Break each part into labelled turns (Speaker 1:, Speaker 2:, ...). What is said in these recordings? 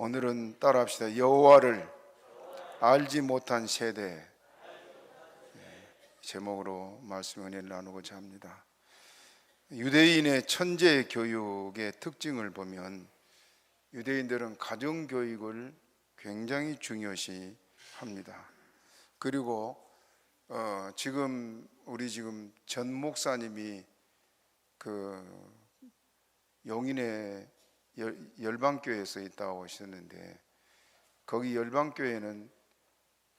Speaker 1: 오늘은 따라합시다. 여호와를 알지 못한 세대, 제목으로 말씀 은혜를 나누고자 합니다. 유대인의 천재 교육의 특징을 보면 유대인들은 가정교육을 굉장히 중요시 합니다. 그리고 우리 전 목사님이 용인의 열방교회에서 있다고 하셨는데, 거기 열방교회는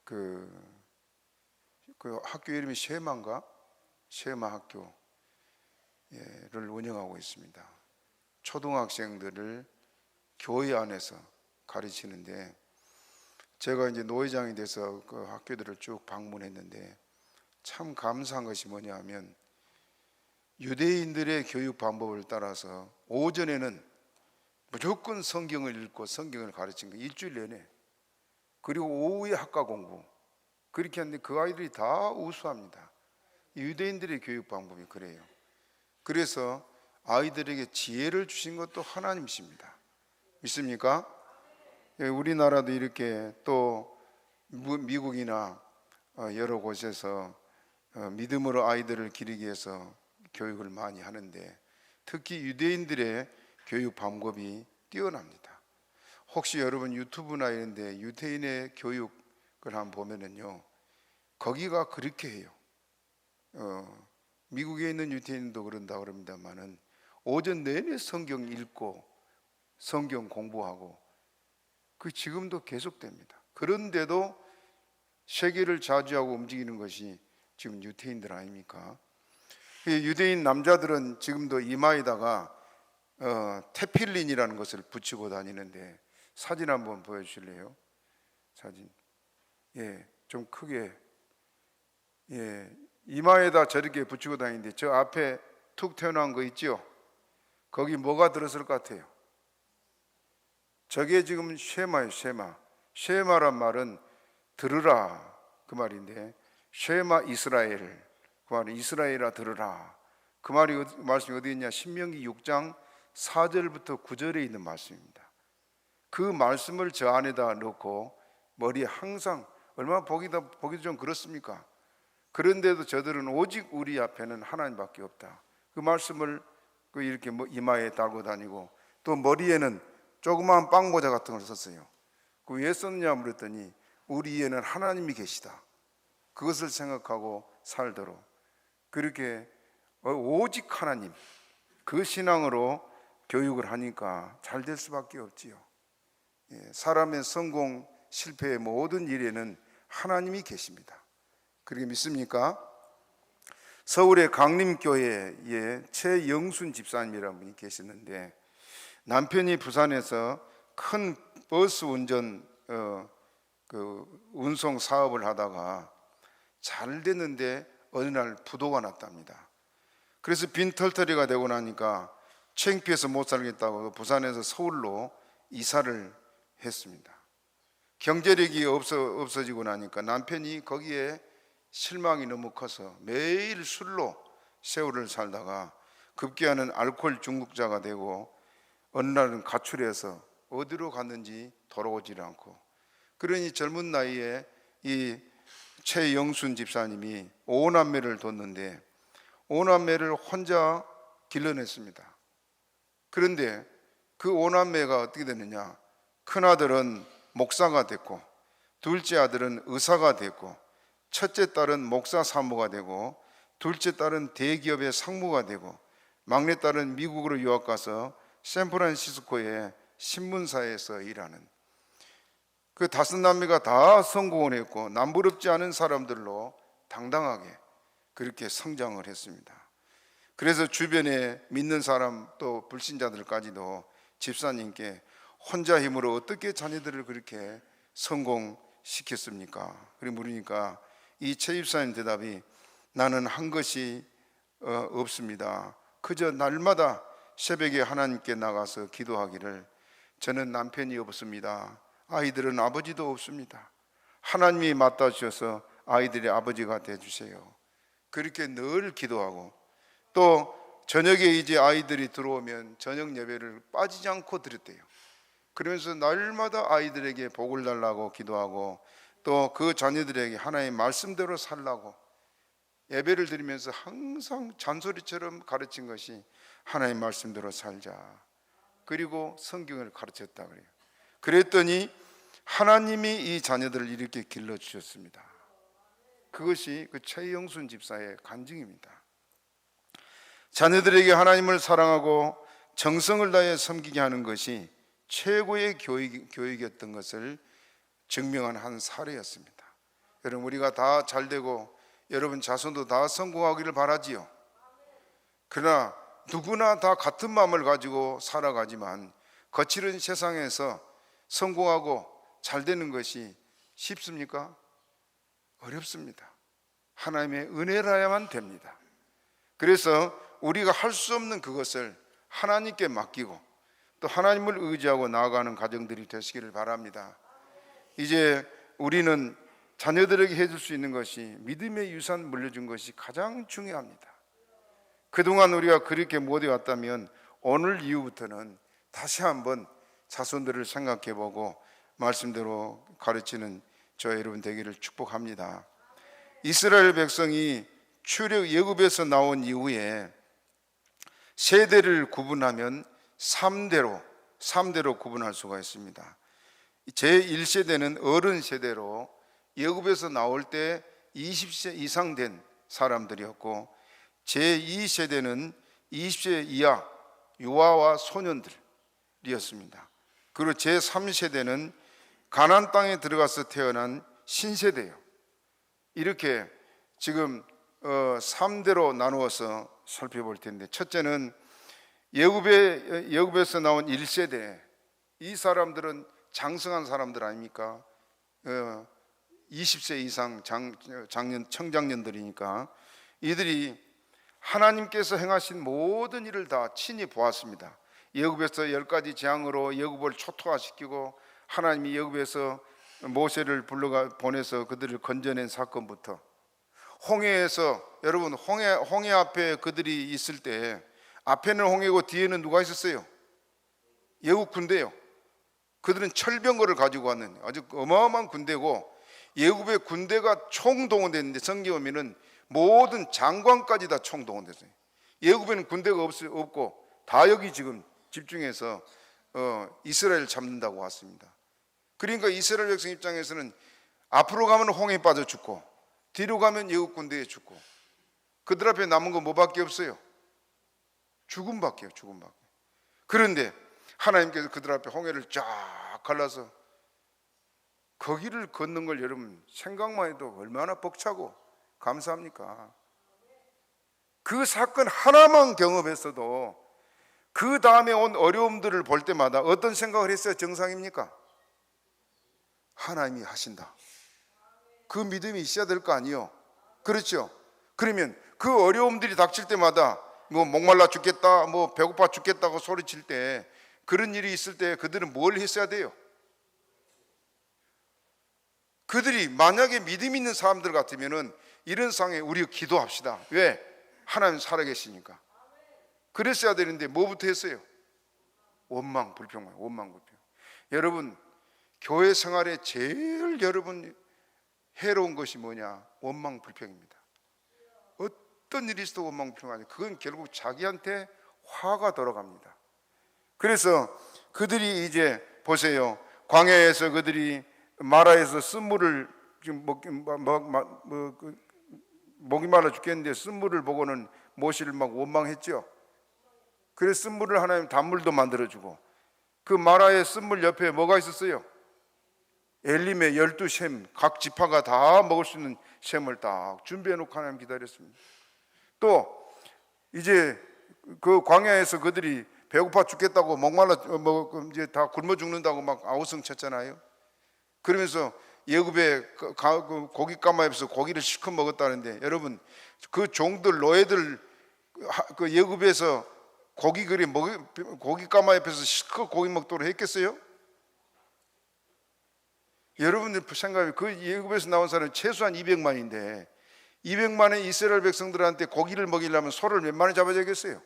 Speaker 1: 그 학교 이름이 쉐마인가? 쉐마 학교를 운영하고 있습니다. 초등학생들을 교회 안에서 가르치는데, 제가 이제 노회장이 돼서 그 학교들을 쭉 방문했는데 참 감사한 것이 뭐냐 하면, 유대인들의 교육 방법을 따라서 오전에는 무조건 성경을 읽고 성경을 가르친 거 일주일 내내, 그리고 오후에 학과 공부, 그렇게 하는데 그 아이들이 다 우수합니다. 유대인들의 교육 방법이 그래요. 그래서 아이들에게 지혜를 주신 것도 하나님이십니다. 믿습니까? 우리나라도 이렇게 또 미국이나 여러 곳에서 믿음으로 아이들을 기르기 위해서 교육을 많이 하는데, 특히 유대인들의 교육 방법이 뛰어납니다. 혹시 여러분 유튜브나 이런 데 유대인의 교육을 한번 보면은요, 거기가 그렇게 해요. 미국에 있는 유대인도 그런다 그럽니다만은 오전 내내 성경 읽고 성경 공부하고, 그 지금도 계속됩니다. 그런데도 세계를 좌지하고 움직이는 것이 지금 유대인들 아닙니까? 유대인 남자들은 지금도 이마에다가 테필린이라는 것을 붙이고 다니는데, 사진 한번 보여주실래요? 사진. 좀 크게. 이마에다 저렇게 붙이고 다니는데, 저 앞에 툭 튀어나온 거 있죠? 거기 뭐가 들었을 것 같아요? 저게 지금 쉐마예요. 쉐마란 말은 들으라 그 말인데, 쉐마 이스라엘, 그 말은 이스라엘아 들으라. 그 말씀이 어디 있냐? 신명기 6장 4절부터 9절에 있는 말씀입니다. 그 말씀을 저 안에다 넣고 머리에 항상, 얼마나 보기도 좀 그렇습니까? 그런데도 저들은 오직 우리 앞에는 하나님밖에 없다. 그 말씀을 이렇게 이마에 달고 다니고, 또 머리에는 조그마한 빵모자 같은 걸 썼어요. 그 왜 썼냐 물었더니, 우리에는 하나님이 계시다, 그것을 생각하고 살도록, 그렇게 오직 하나님, 그 신앙으로 교육을 하니까 잘 될 수밖에 없지요. 사람의 성공 실패의 모든 일에는 하나님이 계십니다. 그렇게 믿습니까? 서울의 강림교회에 최영순 집사님이라는 분이 계시는데, 남편이 부산에서 큰 버스 운송 사업을 하다가 잘 됐는데 어느 날 부도가 났답니다. 그래서 빈털터리가 되고 나니까 창피해서 못 살겠다고 부산에서 서울로 이사를 했습니다. 경제력이 없어지고 나니까 남편이 거기에 실망이 너무 커서 매일 술로 세월을 살다가 급기야는 알코올 중독자가 되고, 어느 날은 가출해서 어디로 갔는지 돌아오질 않고, 그러니 젊은 나이에 이 최영순 집사님이 5남매를 뒀는데 5남매를 혼자 길러냈습니다. 그런데 그 5남매가 어떻게 됐느냐? 큰아들은 목사가 됐고, 둘째 아들은 의사가 됐고, 첫째 딸은 목사 사모가 되고, 둘째 딸은 대기업의 상무가 되고, 막내 딸은 미국으로 유학 가서 샌프란시스코의 신문사에서 일하는, 그 5남매가 다 성공을 했고 남부럽지 않은 사람들로 당당하게 그렇게 성장을 했습니다. 그래서 주변에 믿는 사람 또 불신자들까지도 집사님께 혼자 힘으로 어떻게 자녀들을 그렇게 성공시켰습니까? 그리고 물으니까 이 최 집사님 대답이, 나는 한 것이 없습니다. 그저 날마다 새벽에 하나님께 나가서 기도하기를, 저는 남편이 없습니다. 아이들은 아버지도 없습니다. 하나님이 맡아 주셔서 아이들의 아버지가 되어주세요. 그렇게 늘 기도하고, 또 저녁에 이제 아이들이 들어오면 저녁 예배를 빠지지 않고 드렸대요. 그러면서 날마다 아이들에게 복을 달라고 기도하고 또 그 자녀들에게 하나의 말씀대로 살라고 예배를 드리면서 항상 잔소리처럼 가르친 것이 하나의 말씀대로 살자. 그리고 성경을 가르쳤다 그래요. 그랬더니 하나님이 이 자녀들을 이렇게 길러주셨습니다. 그것이 그 최영순 집사의 간증입니다. 자녀들에게 하나님을 사랑하고 정성을 다해 섬기게 하는 것이 최고의 교육이었던 것을 증명한 한 사례였습니다. 여러분, 우리가 다 잘되고 여러분 자손도 다 성공하기를 바라지요. 그러나 누구나 다 같은 마음을 가지고 살아가지만 거칠은 세상에서 성공하고 잘되는 것이 쉽습니까? 어렵습니다. 하나님의 은혜라야만 됩니다. 그래서 우리가 할 수 없는 그것을 하나님께 맡기고 또 하나님을 의지하고 나아가는 가정들이 되시기를 바랍니다. 이제 우리는 자녀들에게 해줄 수 있는 것이 믿음의 유산 물려준 것이 가장 중요합니다. 그동안 우리가 그렇게 못 해왔다면 오늘 이후부터는 다시 한번 자손들을 생각해보고 말씀대로 가르치는 저 여러분 되기를 축복합니다. 이스라엘 백성이 출애굽 애굽에서 나온 이후에 세대를 구분하면 3대로 구분할 수가 있습니다. 제1세대는 어른 세대로 애굽에서 나올 때 20세 이상 된 사람들이었고, 제2세대는 20세 이하 유아와 소년들이었습니다. 그리고 제3세대는 가나안 땅에 들어가서 태어난 신세대예요. 이렇게 지금 3대로 나누어서 살펴볼 텐데, 첫째는 애굽에서 나온 1세대, 이 사람들은 장성한 사람들 아닙니까? 20세 이상 청장년들이니까 이들이 하나님께서 행하신 모든 일을 다 친히 보았습니다. 애굽에서 10가지 재앙으로 애굽을 초토화시키고 하나님이 애굽에서 모세를 보내서 그들을 건져낸 사건부터, 홍해에서, 여러분 홍해 앞에 그들이 있을 때 앞에는 홍해고 뒤에는 누가 있었어요? 애굽 군대요. 그들은 철병거를 가지고 왔는 아주 어마어마한 군대고, 애굽의 군대가 총동원됐는데 성경에 보면은 모든 장관까지 다 총동원됐어요. 애굽에는 군대가 없고 다 여기 지금 집중해서 이스라엘 잡는다고 왔습니다. 그러니까 이스라엘 백성 입장에서는 앞으로 가면 홍해에 빠져 죽고 뒤로 가면 애굽 군대에 죽고 그들 앞에 남은 건 뭐밖에 없어요? 죽음밖에요. 죽음밖에. 그런데 하나님께서 그들 앞에 홍해를 쫙 갈라서 거기를 걷는 걸 여러분 생각만 해도 얼마나 벅차고 감사합니까? 그 사건 하나만 경험했어도 그 다음에 온 어려움들을 볼 때마다 어떤 생각을 했어요? 정상입니까? 하나님이 하신다. 그 믿음이 있어야 될 거 아니에요? 그렇죠? 그러면 그 어려움들이 닥칠 때마다 뭐 목말라 죽겠다, 뭐 배고파 죽겠다고 소리칠 때, 그런 일이 있을 때 그들은 뭘 했어야 돼요? 그들이 만약에 믿음 있는 사람들 같으면은 이런 상황에 우리가 기도합시다. 왜? 하나님 살아계시니까. 그랬어야 되는데 뭐부터 했어요? 원망 불평. 여러분, 교회 생활에 제일 여러분 해로운 것이 뭐냐? 원망 불평입니다. 어떤 일이 있어도 원망 불평하죠. 그건 결국 자기한테 화가 돌아갑니다. 그래서 그들이 이제 보세요, 광야에서 그들이 마라에서 쓴물을 지금 목이 말라 죽겠는데 쓴물을 보고는 모시를 막 원망했죠. 그래서 쓴물을 하나님 단물도 만들어주고, 그 마라의 쓴물 옆에 뭐가 있었어요? 엘림의 12샘, 각 지파가 다 먹을 수 있는 샘을 딱 준비해놓고 하나님 기다렸습니다. 또 이제 그 광야에서 그들이 배고파 죽겠다고 목말라 이제 다 굶어 죽는다고 막 아우성쳤잖아요. 그러면서 애굽의 고기 까마에서 고기를 실컷 먹었다는데, 여러분 그 종들 노예들 그 애굽에서 고기 까마 옆에서 실컷 고기 먹도록 했겠어요? 여러분들 생각해, 그 애굽에서 나온 사람은 최소한 200만인데 200만의 이스라엘 백성들한테 고기를 먹이려면 소를 몇 마리 잡아야겠어요?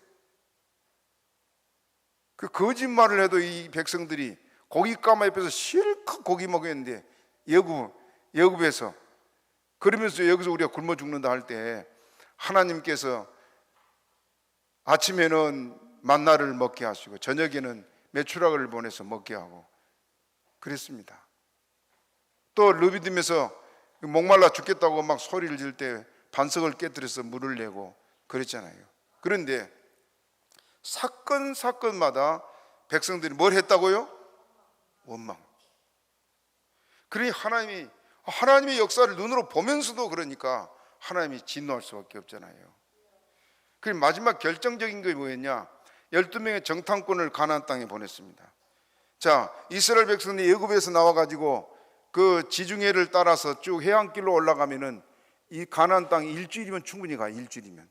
Speaker 1: 그 거짓말을 해도 이 백성들이 고깃가마 옆에서 실컷 고기 먹였는데 여굽에서, 그러면서 여기서 우리가 굶어 죽는다 할 때 하나님께서 아침에는 만나를 먹게 하시고 저녁에는 메추라기를 보내서 먹게 하고 그랬습니다. 또 르비딤에서 목말라 죽겠다고 막 소리를 질 때 반석을 깨뜨려서 물을 내고 그랬잖아요. 그런데 사건마다 백성들이 뭘 했다고요? 원망. 그러니 하나님의 역사를 눈으로 보면서도 그러니까 하나님이 진노할 수밖에 없잖아요. 그리고 마지막 결정적인 게 뭐였냐? 12명의 정탐꾼을 가나안 땅에 보냈습니다. 자, 이스라엘 백성들이 애굽에서 나와가지고 그 지중해를 따라서 쭉 해안길로 올라가면은 이 가나안 땅이 일주일이면 충분히 가, 일주일이면.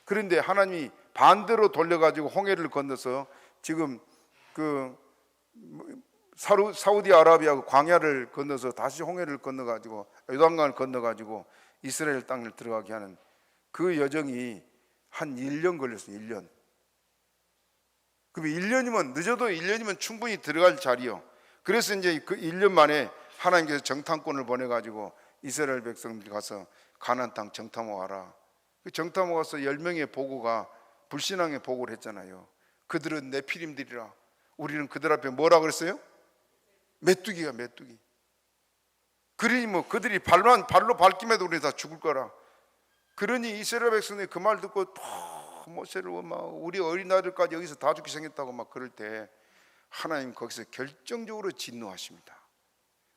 Speaker 1: 그런데 하나님이 반대로 돌려가지고 홍해를 건너서 지금 그 사우디아라비아 광야를 건너서 다시 홍해를 건너가지고 요단강을 건너가지고 이스라엘 땅을 들어가게 하는 그 여정이 한 1년 걸렸어요. 1년. 그럼 1년이면 늦어도 1년이면 충분히 들어갈 자리요. 그래서 이제 그 1년 만에 하나님께서 정탐꾼을 보내가지고 이스라엘 백성들이 가서 가나안 땅 정탐하고 와라. 그 정탐하고 가서 10명의 보고가 불신앙의 보고를 했잖아요. 그들은 네피림들이라. 우리는 그들 앞에 뭐라 그랬어요? 메뚜기가 메뚜기. 그러니 뭐 그들이 발로 밟기만 해도 우리 다 죽을 거라. 그러니 이스라엘 백성들이 그 말 듣고 모세를 원망하고 우리 어린 아들까지 여기서 다 죽게 생겼다고 막 그럴 때 하나님 거기서 결정적으로 진노하십니다.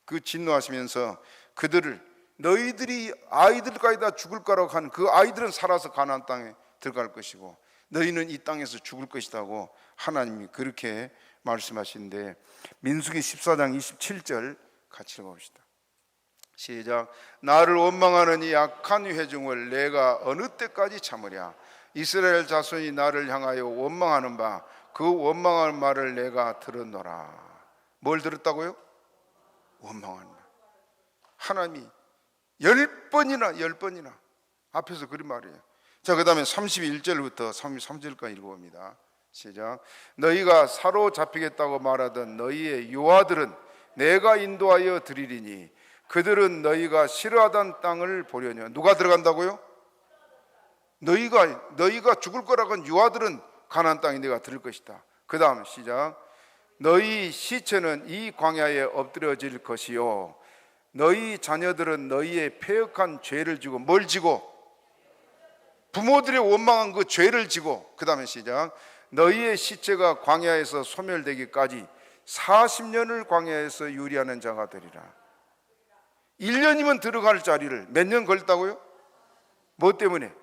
Speaker 1: 그 진노하시면서 그들을 너희들이 아이들까지 다 죽을 거라고 하는 그 아이들은 살아서 가나안 땅에 들어갈 것이고 너희는 이 땅에서 죽을 것이라고 하나님이 그렇게 말씀하시는데, 민수기 14장 27절 같이 읽어봅시다. 시작. 나를 원망하는 이 악한 회중을 내가 어느 때까지 참으랴. 이스라엘 자손이 나를 향하여 원망하는 바 그 원망하는 말을 내가 들었노라. 뭘 들었다고요? 원망하는 말. 하나님이 10번이나 앞에서 그런 말이에요. 자, 그 다음에 31절부터 33절까지 읽어봅니다. 시작. 너희가 사로잡히겠다고 말하던 너희의 유아들은 내가 인도하여 드리리니 그들은 너희가 싫어하던 땅을 보려냐. 누가 들어간다고요? 너희가 죽을 거라고 한 유아들은 가나안 땅에 내가 들을 것이다. 그 다음 시작. 너희 시체는 이 광야에 엎드려질 것이요 너희 자녀들은 너희의 패역한 죄를 지고, 뭘 지고? 부모들의 원망한 그 죄를 지고, 그 다음에 시작. 너희의 시체가 광야에서 소멸되기까지 40년을 광야에서 유리하는 자가 되리라. 1년이면 들어갈 자리를 몇 년 걸렸다고요? 뭐 때문에?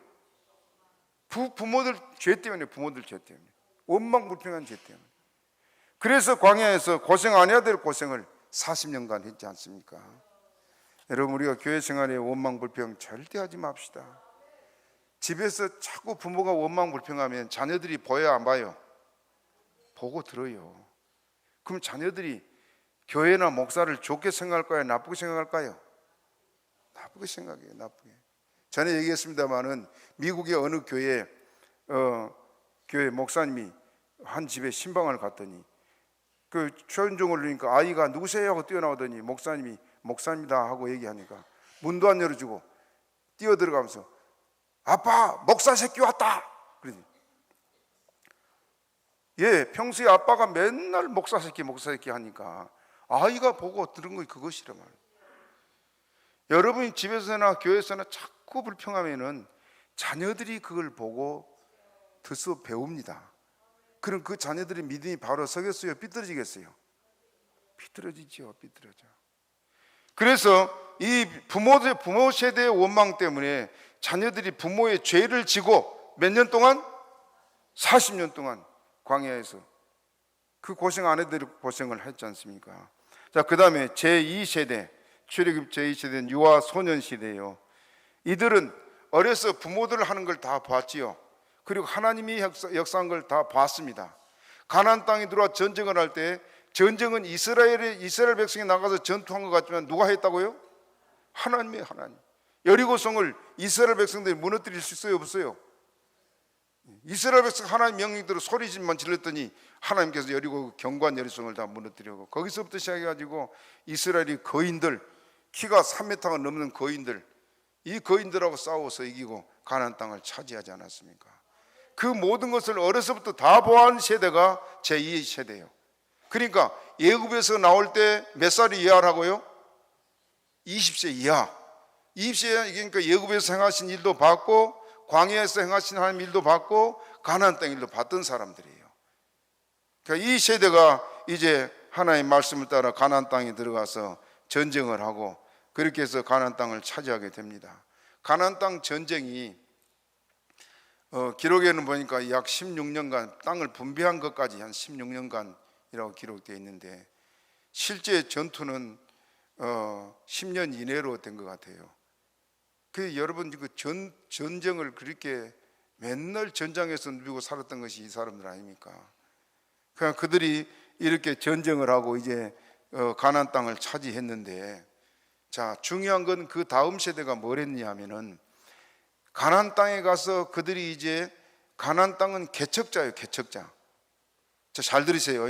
Speaker 1: 부모들 죄 때문에, 부모들 죄 때문에, 원망불평한 죄 때문에. 그래서 광야에서 고생 안 해야 될 고생을 40년간 했지 않습니까? 여러분, 우리가 교회 생활에 원망불평 절대 하지 맙시다. 집에서 자꾸 부모가 원망불평하면 자녀들이 보여 안 봐요? 보고 들어요. 그럼 자녀들이 교회나 목사를 좋게 생각할까요? 나쁘게 생각할까요? 나쁘게 생각해요. 나쁘게. 전에 얘기했습니다마는 미국의 어느 교회 목사님이 한 집에 신방을 갔더니 그 초연종을 누르니까 아이가 누구세요? 하고 뛰어나오더니 목사님이 목사입니다 하고 얘기하니까 문도 안 열어주고 뛰어들어가면서 아빠, 목사 새끼 왔다. 그러니 평소에 아빠가 맨날 목사 새끼 하니까 아이가 보고 들은 거 그것이란 말이에요. 여러분이 집에서나 교회에서나 자꾸 불평하면은 자녀들이 그걸 보고 듣서 배웁니다. 그럼 그 자녀들의 믿음이 바로 서겠어요? 삐뚤어지겠어요? 삐뚤어지죠. 삐뚤어져. 그래서 이 부모 세대의 원망 때문에 자녀들이 부모의 죄를 지고 몇 년 동안? 40년 동안 광야에서 그 고생 안 해도 고생을 했지 않습니까? 자, 그 다음에 제2세대, 출애굽 제2세대는 유아 소년 시대예요. 이들은 어려서 부모들 하는 걸 다 봤지요. 그리고 하나님이 역사한 걸 다 봤습니다. 가나안 땅에 들어와 전쟁을 할 때 전쟁은 이스라엘 백성이 나가서 전투한 것 같지만 누가 했다고요? 하나님. 여리고성을 이스라엘 백성들이 무너뜨릴 수 있어요, 없어요? 이스라엘 백성 하나님 명령대로 소리짓만 질렀더니 하나님께서 여리고 견고한 여리성을 다 무너뜨리고, 거기서부터 시작해가지고 이스라엘이 거인들, 키가 3m가 넘는 거인들, 이 거인들하고 싸워서 이기고 가나안 땅을 차지하지 않았습니까? 그 모든 것을 어려서부터 다 보아한 세대가 제2의 세대예요. 그러니까 애굽에서 나올 때 몇 살이 이하라고요? 20세 이하. 20세, 그러니까 애굽에서 행하신 일도 받고 광야에서 행하신 하나님 일도 받고 가나안 땅 일도 받던 사람들이에요. 그러니까 이 세대가 이제 하나님의 말씀을 따라 가나안 땅에 들어가서 전쟁을 하고 그렇게 해서 가나안 땅을 차지하게 됩니다. 가나안 땅 전쟁이 기록에는 보니까 약 16년간 땅을 분배한 것까지 한 16년간이라고 기록되어 있는데, 실제 전투는 10년 이내로 된 것 같아요. 그 여러분, 그 전쟁을 그렇게 맨날 전장에서 누비고 살았던 것이 이 사람들 아닙니까? 그냥 그들이 이렇게 전쟁을 하고 이제 가나안 땅을 차지했는데, 자, 중요한 건 그 다음 세대가 뭘 했냐 하면은, 가나안 땅에 가서 그들이 이제, 가나안 땅은 개척자예요, 개척자. 자, 잘 들으세요.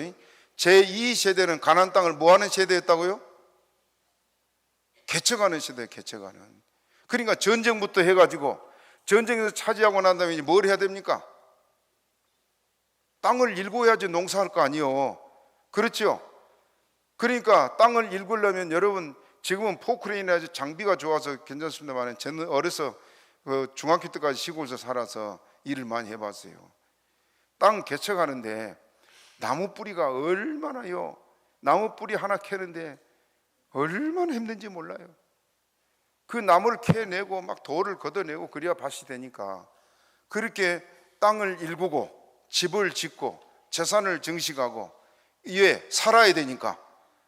Speaker 1: 제2세대는 가나안 땅을 뭐 하는 세대였다고요? 개척하는 세대예요, 개척하는. 그러니까 전쟁부터 해가지고 전쟁에서 차지하고 난 다음에 이제 뭘 해야 됩니까? 땅을 일궈야지 농사할 거 아니에요. 그렇죠? 그러니까 땅을 일구려면, 여러분 지금은 포크레인이나 장비가 좋아서 괜찮습니다만, 저는 어려서 중학교 때까지 시골에서 살아서 일을 많이 해봤어요. 땅 개척하는데 나무 뿌리가 얼마나요? 나무 뿌리 하나 캐는데 얼마나 힘든지 몰라요. 그 나무를 캐내고 막 돌을 걷어내고 그래야 밭이 되니까, 그렇게 땅을 일구고 집을 짓고 재산을 증식하고, 왜? 살아야 되니까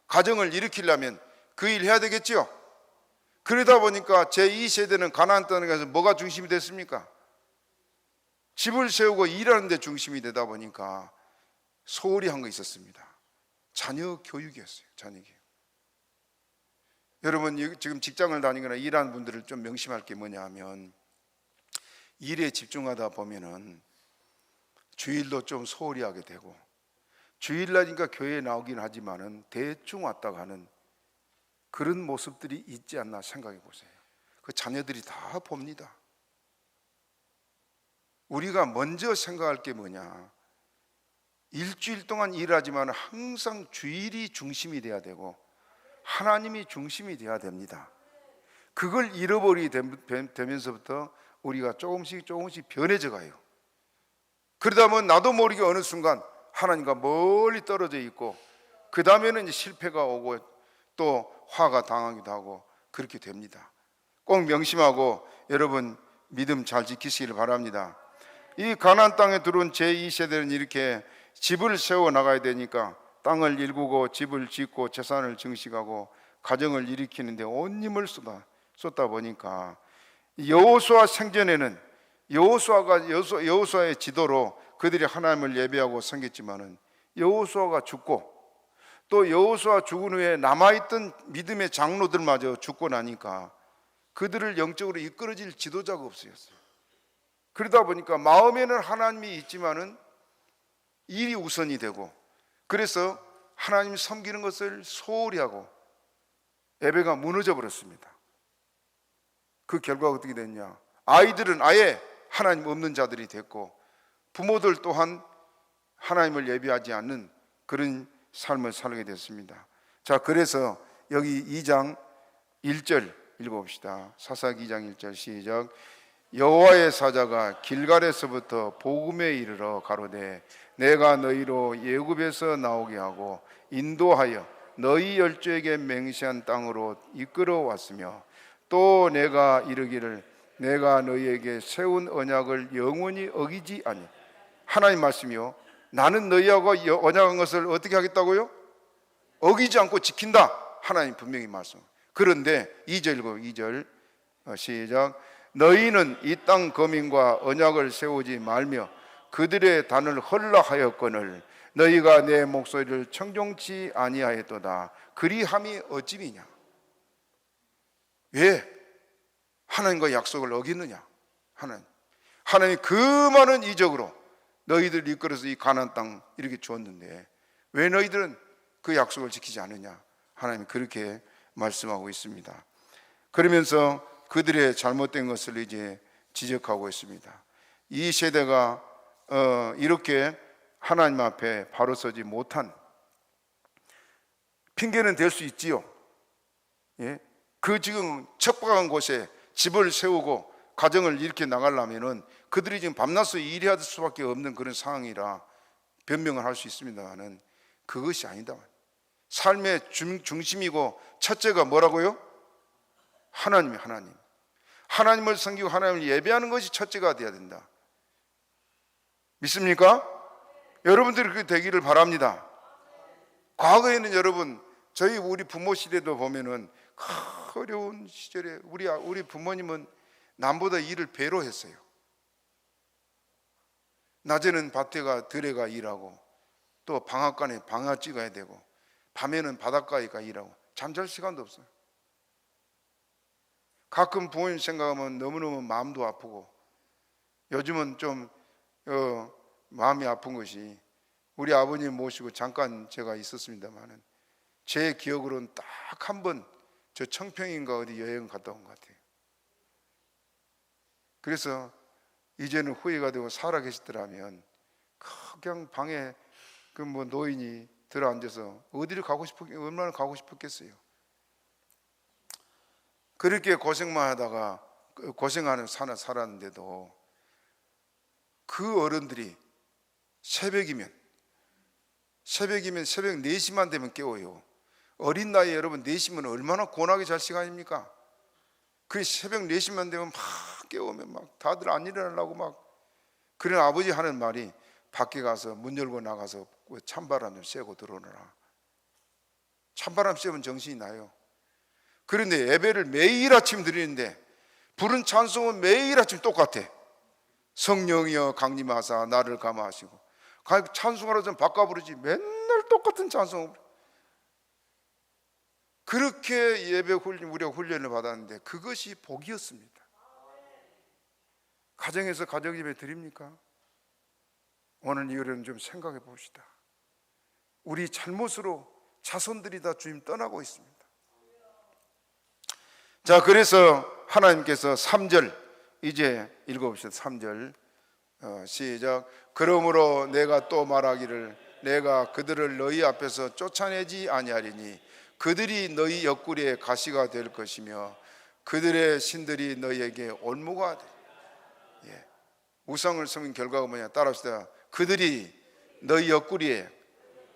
Speaker 1: 가정을 일으키려면 그 일 해야 되겠죠. 그러다 보니까 제2세대는 가나안 땅에 가서 뭐가 중심이 됐습니까? 집을 세우고 일하는 데 중심이 되다 보니까 소홀히 한 거 있었습니다. 자녀 교육이었어요. 자녀 교육. 여러분, 지금 직장을 다니거나 일하는 분들을 좀 명심할 게 뭐냐 하면, 일에 집중하다 보면은 주일도 좀 소홀히 하게 되고, 주일날이니까 교회에 나오긴 하지만은 대충 왔다 가는 그런 모습들이 있지 않나 생각해 보세요. 그 자녀들이 다 봅니다. 우리가 먼저 생각할 게 뭐냐, 일주일 동안 일하지만 항상 주일이 중심이 돼야 되고 하나님이 중심이 돼야 됩니다. 그걸 잃어버리게 되면서부터 우리가 조금씩 변해져 가요. 그러다 보면 나도 모르게 어느 순간 하나님과 멀리 떨어져 있고, 그 다음에는 이제 실패가 오고 또 화가 당하기도 하고 그렇게 됩니다. 꼭 명심하고 여러분 믿음 잘 지키시기를 바랍니다. 이 가나안 땅에 들어온 제2세대는 이렇게 집을 세워 나가야 되니까 땅을 일구고 집을 짓고 재산을 증식하고 가정을 일으키는데 온 힘을 쏟다 보니까, 여호수아 생전에는 여호수아의 지도로 그들이 하나님을 예배하고 섬겼지만은, 여호수아가 죽고 또 여호수아 죽은 후에 남아있던 믿음의 장로들마저 죽고 나니까 그들을 영적으로 이끌어질 지도자가 없어졌어요. 그러다 보니까 마음에는 하나님이 있지만은 일이 우선이 되고, 그래서 하나님 섬기는 것을 소홀히 하고 예배가 무너져 버렸습니다. 그 결과가 어떻게 됐냐, 아이들은 아예 하나님 없는 자들이 됐고, 부모들 또한 하나님을 예배하지 않는 그런 삶을 살게 됐습니다. 자, 그래서 여기 2장 1절 읽어봅시다. 사사기 2장 1절 시작. 여호와의 사자가 길갈에서부터 복음에 이르러 가로되, 내가 너희로 애굽에서 나오게 하고 인도하여 너희 열조에게 맹세한 땅으로 이끌어 왔으며, 또 내가 이르기를 내가 너희에게 세운 언약을 영원히 어기지 아니. 하나님 말씀이요, 나는 너희하고 언약한 것을 어떻게 하겠다고요? 어기지 않고 지킨다. 하나님 분명히 말씀. 그런데 2절 읽어. 2절 시작. 너희는 이 땅 거민과 언약을 세우지 말며 그들의 단을 헐락하였거늘 너희가 내 목소리를 청종치 아니하였도다. 그리함이 어찌미냐. 왜 하나님과 약속을 어기느냐? 하나님이 그 많은 이적으로 너희들 이끌어서 이 가나안 땅 이렇게 주었는데 왜 너희들은 그 약속을 지키지 않느냐? 하나님이 그렇게 말씀하고 있습니다. 그러면서 그들의 잘못된 것을 이제 지적하고 있습니다. 이 세대가 이렇게 하나님 앞에 바로 서지 못한 핑계는 될 수 있지요. 예? 그 지금 척박한 곳에 집을 세우고 가정을 이렇게 나가려면은 그들이 지금 밤낮으로 일해야 될 수밖에 없는 그런 상황이라 변명을 할 수 있습니다만은 그것이 아니다. 삶의 중심이고 첫째가 뭐라고요? 하나님이 하나님을 섬기고 하나님을 예배하는 것이 첫째가 되어야 된다. 믿습니까? 여러분들이 그렇게 되기를 바랍니다. 과거에는 여러분 우리 부모 시대도 보면은 어려운 시절에 우리 부모님은 남보다 일을 배로 했어요. 낮에는 밭에가 들에가 일하고 또 방앗간에 방아 찍어야 되고 밤에는 바닷가에 가 일하고 잠잘 시간도 없어요. 가끔 부모님 생각하면 너무너무 마음도 아프고 요즘은 좀 마음이 아픈 것이 우리 아버님 모시고 잠깐 제가 있었습니다만은 제 기억으로는 딱 한 번 저 청평인가 어디 여행 갔다 온 것 같아요. 그래서 이제는 후회가 되고 살아 계시더라면 그냥 방에 그 뭐 노인이 들어 앉아서 어디를 얼마나 가고 싶었겠어요. 그렇게 고생만 하다가 고생하는 사나 살았는데도 그 어른들이 새벽이면 새벽 4시만 되면 깨워요. 어린 나이에 여러분 4시면 얼마나 고나게 잘 시간입니까? 그 새벽 4시만 되면 막 깨우면 막 다들 안 일어나려고 막. 그런 아버지 하는 말이 밖에 가서 문 열고 나가서 찬바람 좀 쐬고 들어오너라. 찬바람 쐬면 정신이 나요. 그런데 예배를 매일 아침 드리는데 부른 찬송은 매일 아침 똑같아. 성령이여 강림하사 나를 감화하시고. 찬송하러 좀 바꿔 부르지 맨날 똑같은 찬송. 그렇게 예배 우리가 훈련을 받았는데 그것이 복이었습니다. 가정에서 가정 예배 드립니까? 오늘 이거는 좀 생각해 봅시다. 우리 잘못으로 자손들이 다 주님 떠나고 있습니다. 자, 그래서 하나님께서 3절 이제 읽어봅시다. 3절 시작. 그러므로 내가 또 말하기를 내가 그들을 너희 앞에서 쫓아내지 아니하리니 그들이 너희 옆구리에 가시가 될 것이며 그들의 신들이 너희에게 올무가 될. 우상을 섬긴 결과가 뭐냐? 따라합시다. 그들이 너희 옆구리에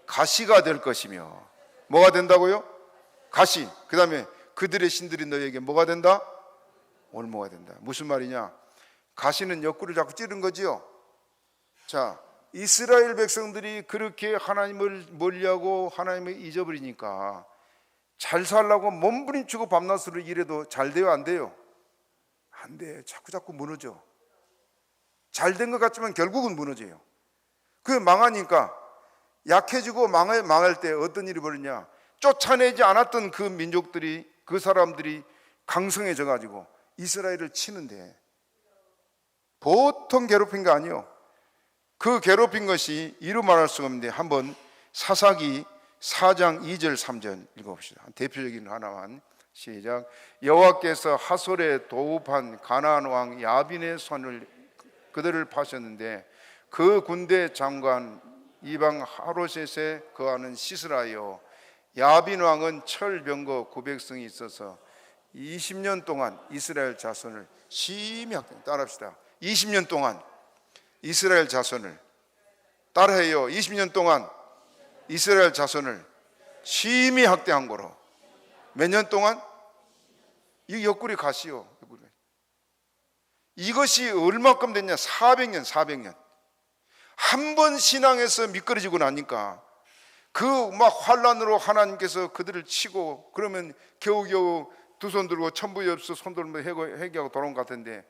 Speaker 1: 가시가 될 것이며 뭐가 된다고요? 가시. 그 다음에 그들의 신들이 너희에게 뭐가 된다? 올무가 된다. 무슨 말이냐? 가시는 옆구리를 자꾸 찌른 거지요. 자, 이스라엘 백성들이 그렇게 하나님을 멀리하고 하나님을 잊어버리니까 잘 살려고 몸부림치고 밤낮으로 일해도 잘 돼요, 안 돼요? 안 돼. 자꾸 무너져. 잘 된 것 같지만 결국은 무너져요. 그게 망하니까 약해지고 망할 때 어떤 일이 벌어지냐? 쫓아내지 않았던 그 민족들이, 그 사람들이 강성해져 가지고 이스라엘을 치는데 보통 괴롭힌 거 아니에요. 그 괴롭힌 것이 이루 말할 수가 없는데 한번 사사기 4장 2절 3절 읽어봅시다. 대표적인 하나만. 시작. 여호와께서 하솔에 도읍한 가나안 왕 야빈의 손을 그들을 파셨는데 그 군대 장관 이방 하로셋에 거하는 시스라요 야빈 왕은 철병거 900성이 있어서 20년 동안 이스라엘 자손을 심히 따라합시다. 20년 동안 이스라엘 자손을 따라해요. 20년 동안 이스라엘 자손을 심히 학대한 거로. 몇 년 동안? 이 옆구리 가시요. 이것이 얼마큼 됐냐? 400년. 한 번 신앙에서 미끄러지고 나니까 그 막 환란으로 하나님께서 그들을 치고 그러면 겨우겨우 두 손 들고 천부엽수 손 들고 회개하고 돌아온 것 같은데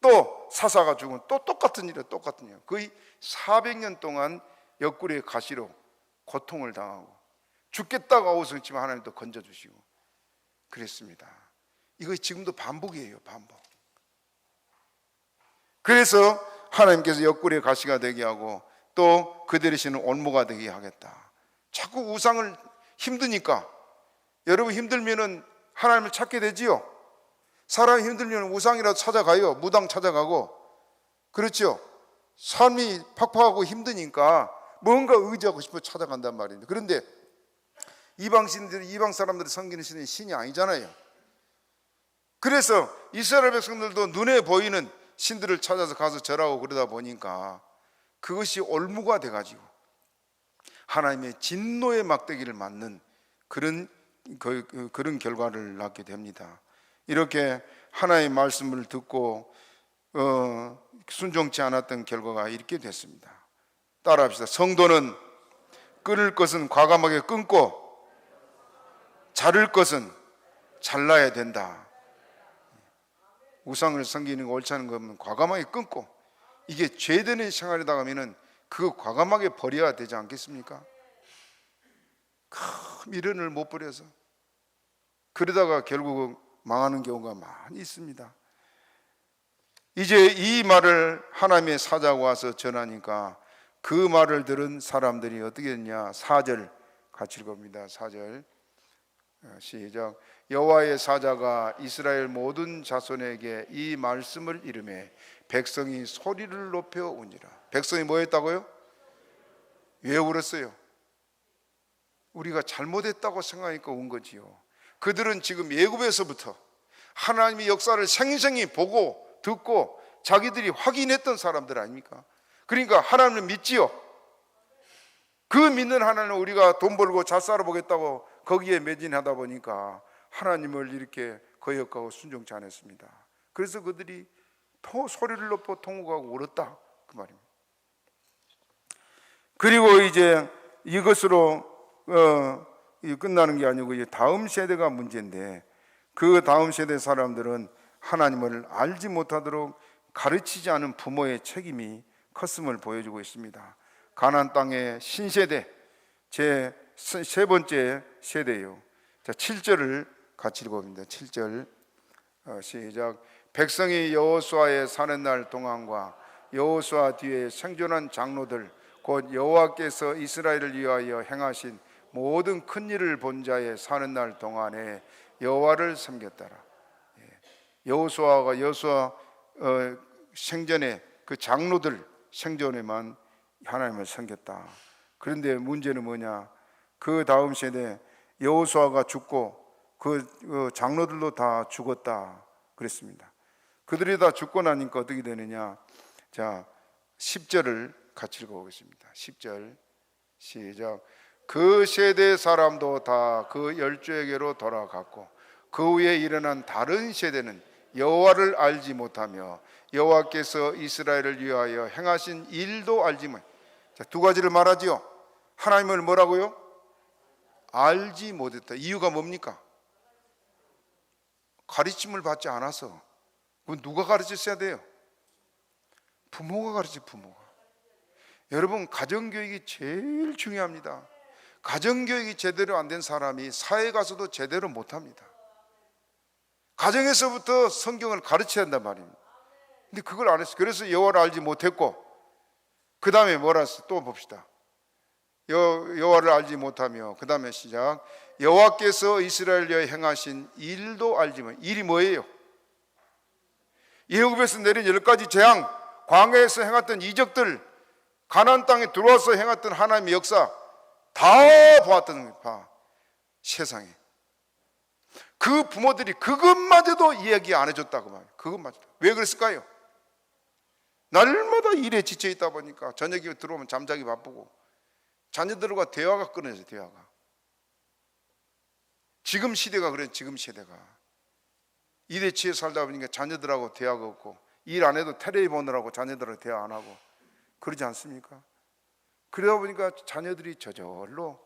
Speaker 1: 또 사사가 죽으면 또 똑같은 일이에요. 거의 400년 동안 옆구리에 가시로 고통을 당하고 죽겠다고 아우성치면 하나님 또 건져주시고 그랬습니다. 이거 지금도 반복이에요. 반복. 그래서 하나님께서 옆구리에 가시가 되게 하고 또 그들의 신은 올무가 되게 하겠다. 자꾸 우상을 힘드니까, 여러분 힘들면은 하나님을 찾게 되지요. 사람이 힘들면 우상이라도 찾아가요. 무당 찾아가고. 그렇죠. 삶이 팍팍하고 힘드니까 뭔가 의지하고 싶어 찾아간단 말입니다. 그런데 이방 사람들이 섬기는 신은 신이 아니잖아요. 그래서 이스라엘 백성들도 눈에 보이는 신들을 찾아서 가서 절하고 그러다 보니까 그것이 올무가 돼가지고 하나님의 진노의 막대기를 맞는 그런 결과를 낳게 됩니다. 이렇게 하나님의 말씀을 듣고 순종치 않았던 결과가 이렇게 됐습니다. 따라합시다. 성도는 끊을 것은 과감하게 끊고 자를 것은 잘라야 된다. 우상을 섬기는 거 옳지 않은 거면 과감하게 끊고, 이게 죄되는 생활이다 하면은 그거 과감하게 버려야 되지 않겠습니까? 큰 미련을 못 버려서 그러다가 결국 망하는 경우가 많이 있습니다. 이제 이 말을 하나님의 사자가 와서 전하니까 그 말을 들은 사람들이 어떻게 했냐. 4절 같이 읽어봅니다. 4절 시작. 여호와의 사자가 이스라엘 모든 자손에게 이 말씀을 이르매 백성이 소리를 높여 운지라. 백성이 뭐 했다고요? 왜 울었어요? 우리가 잘못했다고 생각하니까 운 거지요. 그들은 지금 애굽에서부터 하나님의 역사를 생생히 보고 듣고 자기들이 확인했던 사람들 아닙니까? 그러니까 하나님을 믿지요. 그 믿는 하나님을 우리가 돈 벌고 잘 살아보겠다고 거기에 매진하다 보니까 하나님을 이렇게 거역하고 순종치 않았습니다. 그래서 그들이 더 소리를 높여 통곡하고 울었다, 그 말입니다. 그리고 이제 이것으로 끝나는 게 아니고 이제 다음 세대가 문제인데, 그 다음 세대 사람들은 하나님을 알지 못하도록 가르치지 않은 부모의 책임이 컸음을 보여주고 있습니다. 가나안 땅의 신세대, 제 세 번째 세대예요. 자, 7절을 같이 읽어봅니다. 7절 시작. 백성이 여호수아의 사는 날 동안과 여호수아 뒤에 생존한 장로들 곧 여호와께서 이스라엘을 위하여 행하신 모든 큰 일을 본 자의 사는 날 동안에 여호와를 섬겼더라. 여호수아 생전에 그 장로들 생전에만 하나님을 섬겼다. 그런데 문제는 뭐냐? 그 다음 세대 여호수아가 죽고 그 장로들도 다 죽었다 그랬습니다. 그들이 다 죽고 나니까 어떻게 되느냐? 자, 10절을 같이 읽어보겠습니다. 10절 시작. 그 세대 사람도 다 그 열조에게로 돌아갔고 그 후에 일어난 다른 세대는 여호와를 알지 못하며 여호와께서 이스라엘을 위하여 행하신 일도 알지 못. 자, 두 가지를 말하지요. 하나님을 뭐라고요? 알지 못했다. 이유가 뭡니까? 가르침을 받지 않아서. 그건 누가 가르쳤어야 돼요? 부모가 가르치, 부모가. 여러분, 가정교육이 제일 중요합니다. 가정교육이 제대로 안 된 사람이 사회에 가서도 제대로 못합니다. 가정에서부터 성경을 가르쳐야 한단 말입니다. 근데 그걸 안 했어요. 그래서 여호와를 알지 못했고, 그 다음에 뭐라 했어요? 또 봅시다. 여호와를 알지 못하며, 그 다음에 시작. 여호와께서 이스라엘에 행하신 일도 알지 못. 일이 뭐예요? 애굽에서 내린 10가지 재앙, 광야에서 행했던 이적들, 가나안 땅에 들어와서 행했던 하나님의 역사 다 보았던 바 세상에. 그 부모들이 그것마저도 이야기 안 해줬다고 말이에요. 그것마저도. 왜 그랬을까요? 날마다 일에 지쳐 있다 보니까 저녁에 들어오면 잠자기 바쁘고 자녀들과 대화가 끊어져요. 대화가. 지금 시대가 그래요. 지금 시대가 이대치에 살다 보니까 자녀들하고 대화가 없고 일 안 해도 텔레비 보느라고 자녀들하고 대화 안 하고 그러지 않습니까? 그러다 보니까 자녀들이 저절로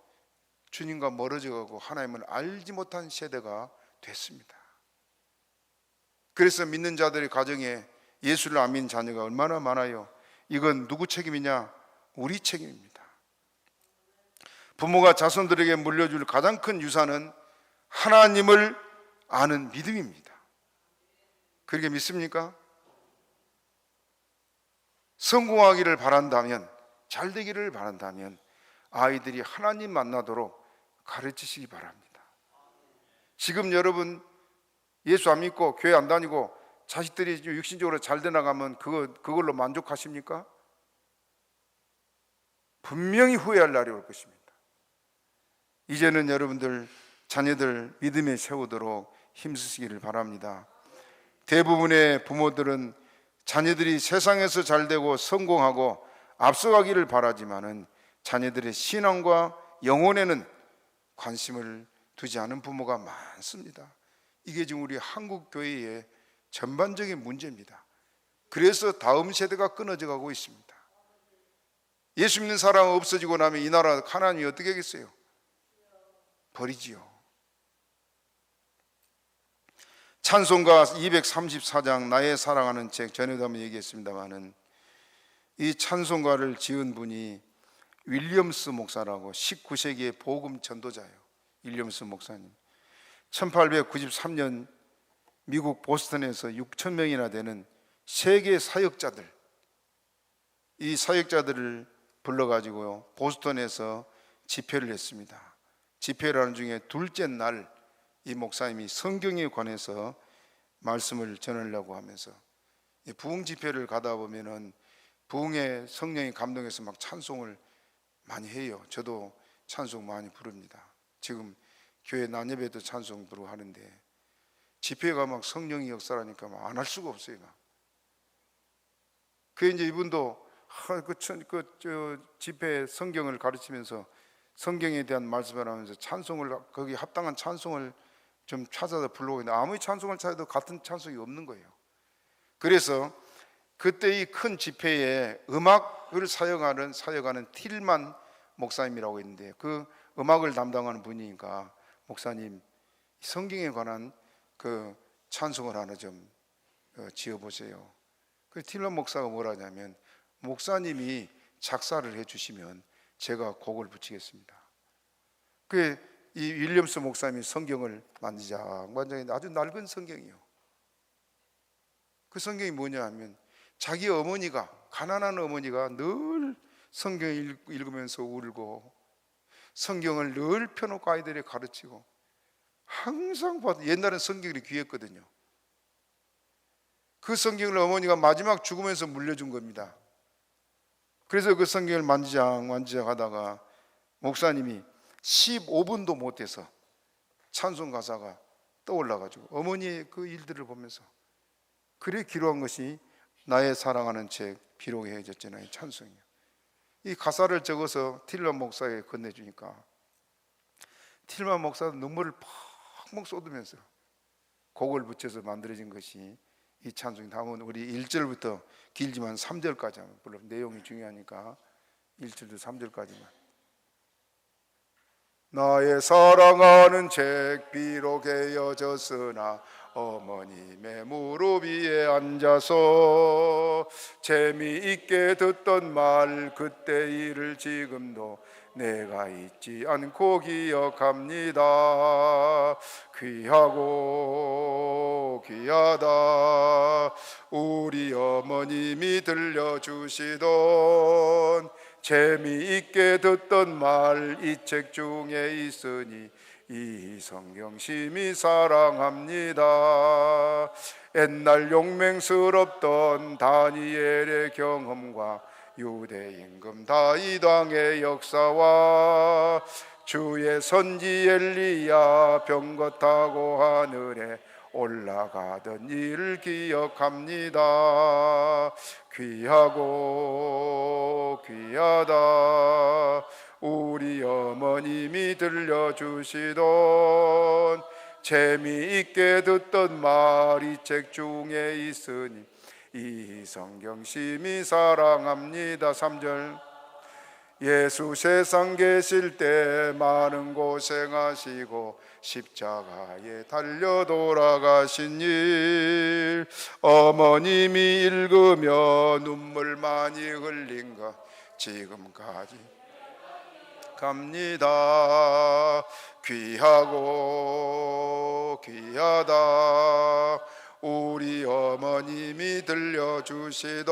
Speaker 1: 주님과 멀어져 가고 하나님을 알지 못한 세대가 됐습니다. 그래서 믿는 자들의 가정에 예수를 안 믿는 자녀가 얼마나 많아요. 이건 누구 책임이냐? 우리 책임입니다. 부모가 자손들에게 물려줄 가장 큰 유산은 하나님을 아는 믿음입니다. 그렇게 믿습니까? 성공하기를 바란다면, 잘 되기를 바란다면 아이들이 하나님 만나도록 가르치시기 바랍니다. 지금 여러분 예수 안 믿고 교회 안 다니고 자식들이 육신적으로 잘 되나가면 그걸로 만족하십니까? 분명히 후회할 날이 올 것입니다. 이제는 여러분들 자녀들 믿음에 세우도록 힘쓰시기를 바랍니다. 대부분의 부모들은 자녀들이 세상에서 잘 되고 성공하고 앞서가기를 바라지만은 자녀들의 신앙과 영혼에는 관심을 두지 않은 부모가 많습니다. 이게 지금 우리 한국 교회의 전반적인 문제입니다. 그래서 다음 세대가 끊어져 가고 있습니다. 예수 믿는 사람 없어지고 나면 이 나라 하나님이 어떻게 하겠어요? 버리지요. 찬송가 234장 나의 사랑하는 책, 전에도 한번 얘기했습니다마는 이 찬송가를 지은 분이 윌리엄스 목사라고 19세기의 복음 전도자예요. 윌리엄스 목사님. 1893년 미국 보스턴에서 6천 명이나 되는 세계 사역자들, 이 사역자들을 불러가지고요 보스턴에서 집회를 했습니다. 집회를 하는 중에 둘째 날 이 목사님이 성경에 관해서 말씀을 전하려고 하면서, 부흥 집회를 가다 보면은 부흥의 성령이 감동해서 막 찬송을 많이 해요. 저도 찬송 많이 부릅니다. 지금 교회 난예배도 찬송 부르고 하는데 집회가 막 성령이 역사라니까 막 안 할 수가 없어요. 그 이제 이분도 집회 성경을 가르치면서 성경에 대한 말씀을 하면서 찬송을, 거기 합당한 찬송을 좀 찾아서 부르고 있는데 아무리 찬송을 찾아도 같은 찬송이 없는 거예요. 그래서 그때 이 큰 집회에 음악을 사역하는 틸만 목사님이라고 있는데 그 음악을 담당하는 분이니까 목사님 성경에 관한 그 찬송을 하나 좀 지어보세요. 그 틸만 목사가 뭐라 하냐면, 목사님이 작사를 해주시면 제가 곡을 붙이겠습니다. 이 윌리엄스 목사님이 성경을 만지작만지작 아주 낡은 성경이요. 그 성경이 뭐냐 하면 자기 어머니가, 가난한 어머니가 늘 성경을 읽으면서 울고 성경을 늘 펴놓고 아이들에 가르치고 항상 봐도, 옛날엔 성경이 귀했거든요. 그 성경을 어머니가 마지막 죽으면서 물려준 겁니다. 그래서 그 성경을 만지작 하다가 목사님이 15분도 못해서 찬송 가사가 떠올라가지고 어머니의 그 일들을 보면서 그래 기록한 것이 나의 사랑하는 책 비록 헤어졌잖아요 찬송이요. 이 가사를 적어서 틸만 목사에게 건네주니까 틸만 목사도 눈물을 펑펑 쏟으면서 곡을 붙여서 만들어진 것이 이 찬송이. 다음은 우리 1절부터 길지만 3절까지 하면, 물론 내용이 중요하니까 1절부터 3절까지만. 나의 사랑하는 책 비록 헤어졌으나 어머님의 무릎 위에 앉아서 재미있게 듣던 말 그때 일을 지금도 내가 잊지 않고 기억합니다. 귀하고 귀하다 우리 어머님이 들려주시던 재미있게 듣던 말 이 책 중에 있으니 이 성경 심히 사랑합니다. 옛날 용맹스럽던 다니엘의 경험과 유대 임금 다윗 왕의 역사와 주의 선지 엘리야 병거 타고 하늘에 올라가던 일을 기억합니다. 귀하고 귀하다 우리 어머님이 들려주시던 재미있게 듣던 말 이 책 중에 있으니 이 성경 심히 사랑합니다. 3절 예수 세상 계실 때 많은 고생하시고 십자가에 달려 돌아가신 일 어머님이 읽으며 눈물 많이 흘린 것 지금까지 갑니다. 귀하고 귀하다 우리 어머님이 들려주시던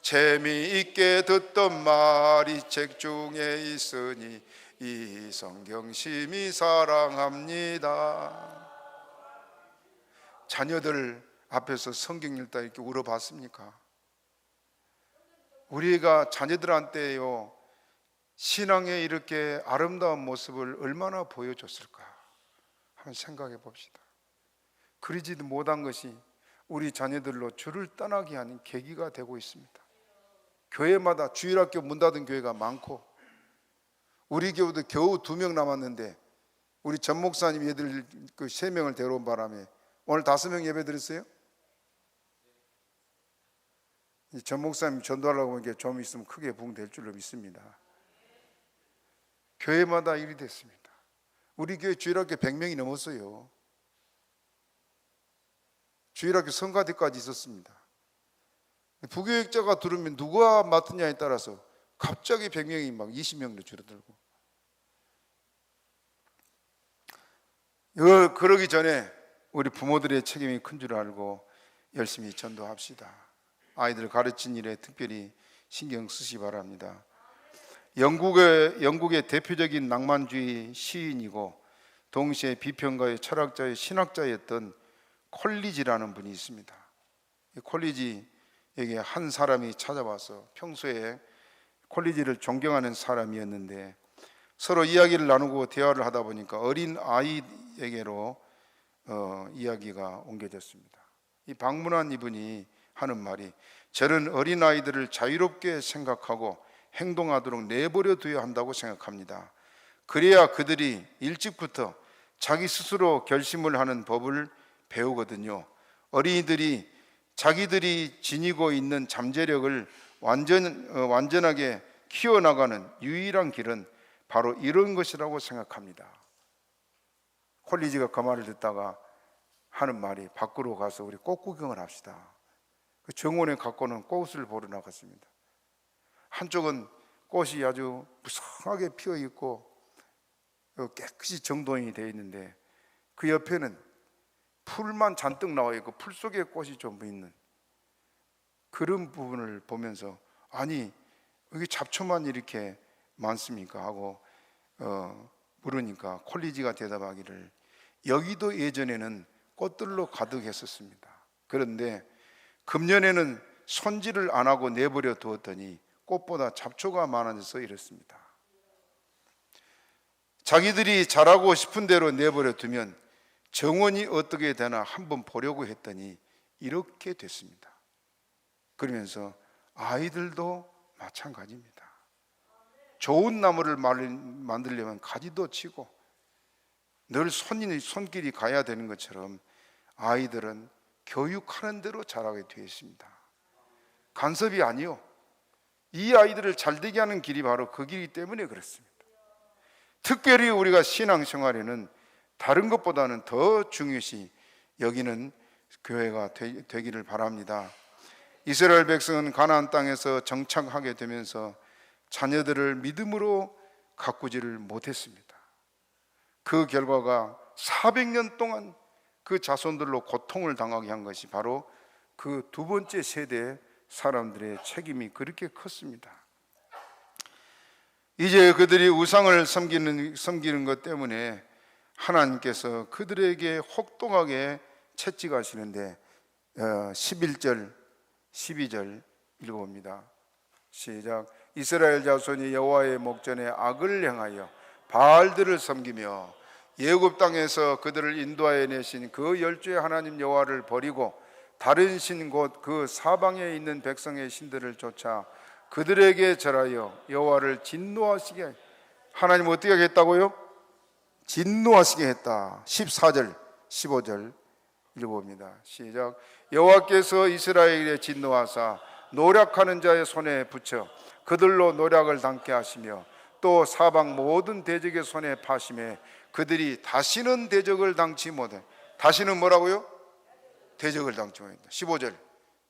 Speaker 1: 재미있게 듣던 말이 책 중에 있으니 이 성경심이 사랑합니다. 자녀들 앞에서 성경 읽다 이렇게 울어봤습니까? 우리가 자녀들한테요 신앙의 이렇게 아름다운 모습을 얼마나 보여줬을까 한번 생각해 봅시다. 그러지도 못한 것이 우리 자녀들로 주를 떠나게 하는 계기가 되고 있습니다. 교회마다 주일학교 문 닫은 교회가 많고, 우리 교회도 겨우 2명 남았는데 우리 전 목사님 얘들 그 3명을 데려온 바람에 오늘 5명 예배 드렸어요? 전 목사님 전도하려고 하는 게 좀 있으면 크게 부흥될 줄로 믿습니다. 교회마다 일이 됐습니다. 우리 교회 주일학교 100명이 넘었어요. 주일학교 성가대까지 있었습니다. 부교육자가 들으면 누가 맡느냐에 따라서 갑자기 100명이 막 20명으로 줄어들고, 그러기 전에 우리 부모들의 책임이 큰 줄 알고 열심히 전도합시다. 아이들 가르친 일에 특별히 신경 쓰시 바랍니다. 영국의 대표적인 낭만주의 시인이고 동시에 비평가의 철학자의 신학자였던 콜리지라는 분이 있습니다. 이 콜리지에게 한 사람이 찾아와서 평소에 콜리지를 존경하는 사람이었는데 서로 이야기를 나누고 대화를 하다 보니까 어린 아이에게로 이야기가 옮겨졌습니다. 이 방문한 이분이 하는 말이, 저는 어린 아이들을 자유롭게 생각하고 행동하도록 내버려 둬야 한다고 생각합니다. 그래야 그들이 일찍부터 자기 스스로 결심을 하는 법을 배우거든요. 어린이들이 자기들이 지니고 있는 잠재력을 완전하게 키워나가는 유일한 길은 바로 이런 것이라고 생각합니다. 콜리지가 그 말을 듣다가 하는 말이, 밖으로 가서 우리 꽃 구경을 합시다. 그 정원에 갖고는 꽃을 보러 나갔습니다. 한쪽은 꽃이 아주 무성하게 피어 있고 깨끗이 정돈이 되어 있는데 그 옆에는 풀만 잔뜩 나와 있고 풀 속에 꽃이 좀 있는 그런 부분을 보면서, 아니 여기 잡초만 이렇게 많습니까? 하고 물으니까 콜리지가 대답하기를, 여기도 예전에는 꽃들로 가득했었습니다. 그런데 금년에는 손질을 안 하고 내버려 두었더니 꽃보다 잡초가 많아져서 이렇습니다. 자기들이 자라고 싶은 대로 내버려 두면 정원이 어떻게 되나 한번 보려고 했더니 이렇게 됐습니다. 그러면서 아이들도 마찬가지입니다. 좋은 나무를 만들려면 가지도 치고 늘 손길이 가야 되는 것처럼 아이들은 교육하는 대로 자라게 되어 있습니다. 간섭이 아니요, 이 아이들을 잘되게 하는 길이 바로 그 길이기 때문에 그렇습니다. 특별히 우리가 신앙생활에는 다른 것보다는 더 중요시 여기는 교회가 되기를 바랍니다. 이스라엘 백성은 가나안 땅에서 정착하게 되면서 자녀들을 믿음으로 가꾸지를 못했습니다. 그 결과가 400년 동안 그 자손들로 고통을 당하게 한 것이 바로 그 2번째 세대 사람들의 책임이 그렇게 컸습니다. 이제 그들이 우상을 섬기는 것 때문에 하나님께서 그들에게 혹독하게 채찍하시는데 11절 12절 읽어봅니다. 시작. 이스라엘 자손이 여호와의 목전에 악을 행하여 바알들을 섬기며 애굽 땅에서 그들을 인도하여 내신 그 열주의 하나님 여호와를 버리고 다른 신 곧 그 사방에 있는 백성의 신들을 쫓아 그들에게 절하여 여호와를 진노하시게, 하나님 어떻게 하겠다고요? 진노하시게 했다. 14절 15절 읽어봅니다. 시작. 여호와께서 이스라엘에 진노하사 노략하는 자의 손에 붙여 그들로 노략을 당케 하시며 또 사방 모든 대적의 손에 파심해 그들이 다시는 대적을 당치 못해. 다시는 뭐라고요? 대적을 당치 못한다. 15절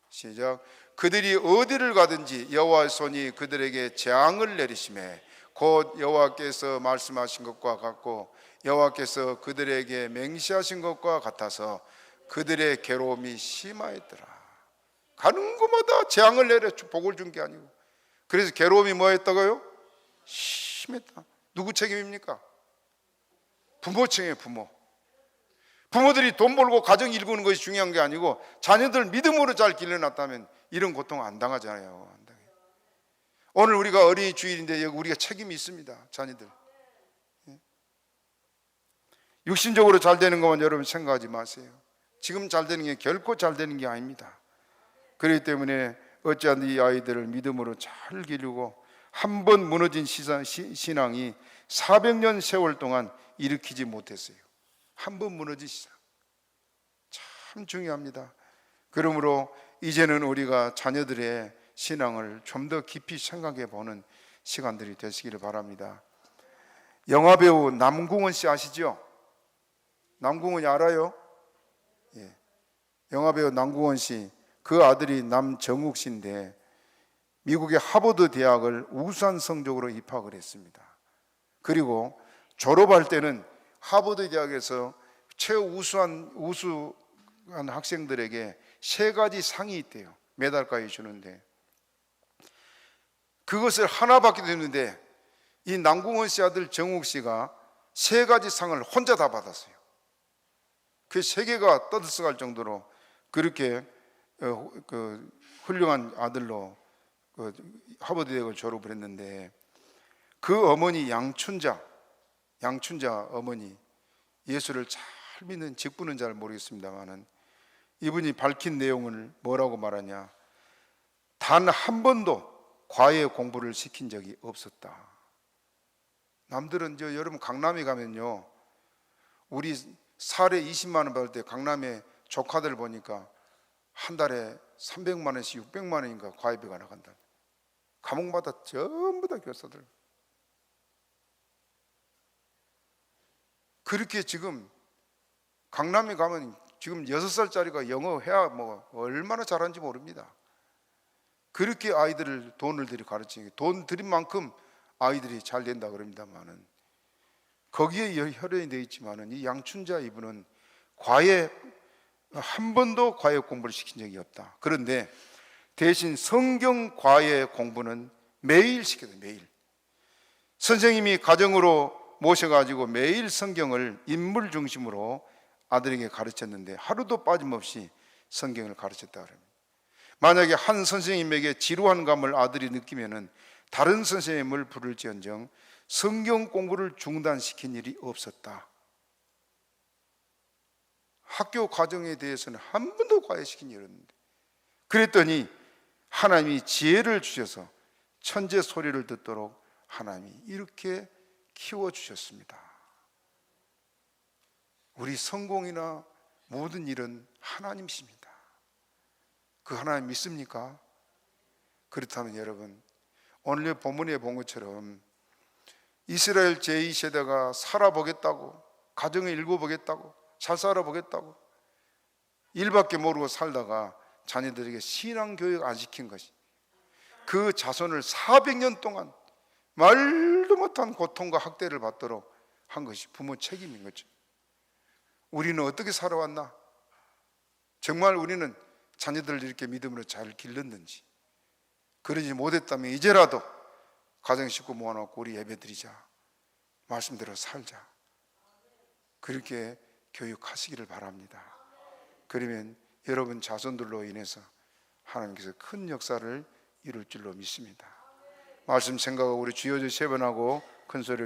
Speaker 1: 시작. 그들이 어디를 가든지 여호와의 손이 그들에게 재앙을 내리심에 곧 여호와께서 말씀하신 것과 같고 여호와께서 그들에게 맹세하신 것과 같아서 그들의 괴로움이 심하였더라. 가는 곳마다 재앙을 내려 복을 준 게 아니고, 그래서 괴로움이 뭐였다고요? 심했다. 누구 책임입니까? 부모 책임이에요. 부모들이 돈 벌고 가정 일구는 것이 중요한 게 아니고 자녀들 믿음으로 잘 길러놨다면 이런 고통 안 당하잖아요. 안 당해요. 오늘 우리가 어린이 주일인데 여기 우리가 책임이 있습니다. 자녀들 육신적으로 잘 되는 것만 여러분 생각하지 마세요. 지금 잘 되는 게 결코 잘 되는 게 아닙니다. 그렇기 때문에 어찌하든 이 아이들을 믿음으로 잘 기르고 한 번 무너진 신앙이 400년 세월 동안 일으키지 못했어요. 한 번 무너진 신앙 참 중요합니다. 그러므로 이제는 우리가 자녀들의 신앙을 좀 더 깊이 생각해 보는 시간들이 되시기를 바랍니다. 영화배우 남궁원 씨 아시죠? 남궁원이 알아요? 예. 영화배우 남궁원 씨, 그 아들이 남정욱 씨인데 미국의 하버드 대학을 우수한 성적으로 입학을 했습니다. 그리고 졸업할 때는 하버드 대학에서 최우수한 학생들에게 3가지 상이 있대요. 메달까지 주는데 그것을 하나 받게 됐는데 이 남궁원 씨 아들 정욱 씨가 3가지 상을 혼자 다 받았어요. 그 세계가 떠들썩할 정도로 그렇게 훌륭한 아들로 하버드 대학을 졸업을 했는데, 그 어머니 양춘자 어머니, 예수를 잘 믿는 직분은 잘 모르겠습니다만은 이분이 밝힌 내용을 뭐라고 말하냐, 단 한 번도 과외 공부를 시킨 적이 없었다. 남들은 여러분 강남에 가면요, 우리 사례 20만 원 받을 때 강남에 조카들 보니까 한 달에 300만 원씩 600만 원인가 과외비가 나간다. 과목마다 전부 다 교사들. 그렇게 지금 강남에 가면 지금 6살짜리가 영어 해야 뭐 얼마나 잘하는지 모릅니다. 그렇게 아이들을 돈을 들여 가르치는 게, 돈 들인 만큼 아이들이 잘 된다 그럽니다만은 거기에 혈연이 되어 있지만은 이 양춘자 이분은 한 번도 과외 공부를 시킨 적이 없다. 그런데 대신 성경 과외 공부는 매일 시켜요. 매일 선생님이 가정으로 모셔가지고 매일 성경을 인물 중심으로 아들에게 가르쳤는데 하루도 빠짐없이 성경을 가르쳤다 그럽니다. 만약에 한 선생님에게 지루한 감을 아들이 느끼면은 다른 선생님을 부를지언정 성경 공부를 중단시킨 일이 없었다. 학교 과정에 대해서는 한 번도 과외시킨 일이 없는데, 그랬더니 하나님이 지혜를 주셔서 천재 소리를 듣도록 하나님이 이렇게 키워주셨습니다. 우리 성공이나 모든 일은 하나님이십니다. 그 하나님 믿습니까? 그렇다면 여러분, 오늘 본문에 본 것처럼 이스라엘 제2세대가 살아보겠다고, 가정을 일궈보겠다고, 잘 살아보겠다고 일밖에 모르고 살다가 자녀들에게 신앙교육 안 시킨 것이, 그 자손을 400년 동안 말도 못한 고통과 학대를 받도록 한 것이 부모 책임인 거죠. 우리는 어떻게 살아왔나? 정말 우리는 자녀들을 이렇게 믿음으로 잘 길렀는지, 그러지 못했다면 이제라도 가정 식구 모아놓고 우리 예배드리자, 말씀대로 살자, 그렇게 교육하시기를 바랍니다. 그러면 여러분 자손들로 인해서 하나님께서 큰 역사를 이룰 줄로 믿습니다. 말씀 생각하고 우리 주여 주 3번 하고 큰 소리로